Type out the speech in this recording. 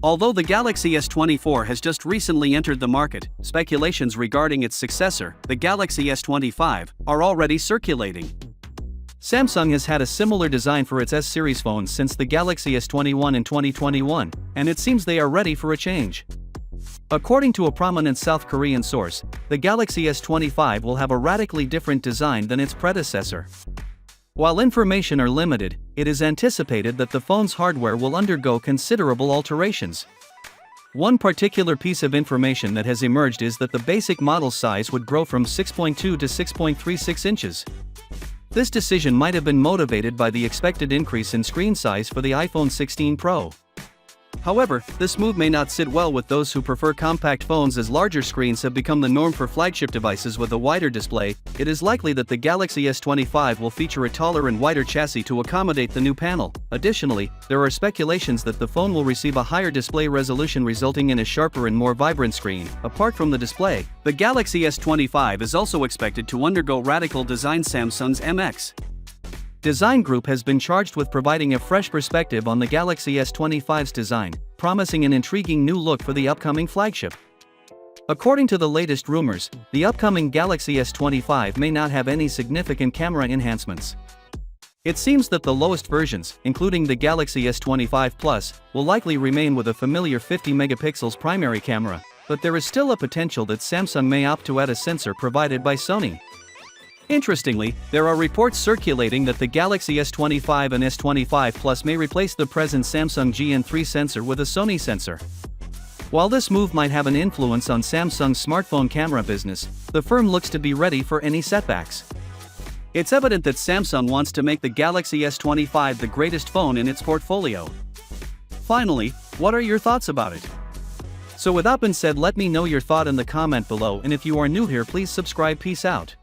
Although the Galaxy S24 has just recently entered the market, speculations regarding its successor, the Galaxy S25, are already circulating. Samsung has had a similar design for its S-series phones since the Galaxy S21 in 2021, and it seems they are ready for a change. According to a prominent South Korean source, the Galaxy S25 will have a radically different design than its predecessor. While information are limited, it is anticipated that the phone's hardware will undergo considerable alterations. One particular piece of information that has emerged is that the basic model size would grow from 6.2 to 6.36 inches. This decision might have been motivated by the expected increase in screen size for the iPhone 16 Pro. However, this move may not sit well with those who prefer compact phones, as larger screens have become the norm for flagship devices with a wider display. It is likely that the Galaxy S25 will feature a taller and wider chassis to accommodate the new panel. Additionally, there are speculations that the phone will receive a higher display resolution, resulting in a sharper and more vibrant screen. Apart from the display, the Galaxy S25 is also expected to undergo radical design. Samsung's MX Design Group has been charged with providing a fresh perspective on the Galaxy S25's design, promising an intriguing new look for the upcoming flagship. According to the latest rumors, the upcoming Galaxy S25 may not have any significant camera enhancements. It seems that the lowest versions, including the Galaxy S25 Plus, will likely remain with a familiar 50 megapixels primary camera, but there is still a potential that Samsung may opt to add a sensor provided by Sony. Interestingly, there are reports circulating that the Galaxy S25 and S25 Plus may replace the present Samsung GN3 sensor with a Sony sensor. While this move might have an influence on Samsung's smartphone camera business, the firm looks to be ready for any setbacks. It's evident that Samsung wants to make the Galaxy S25 the greatest phone in its portfolio. Finally, what are your thoughts about it? So with that being said, let me know your thought in the comment below, and if you are new here, please subscribe. Peace out.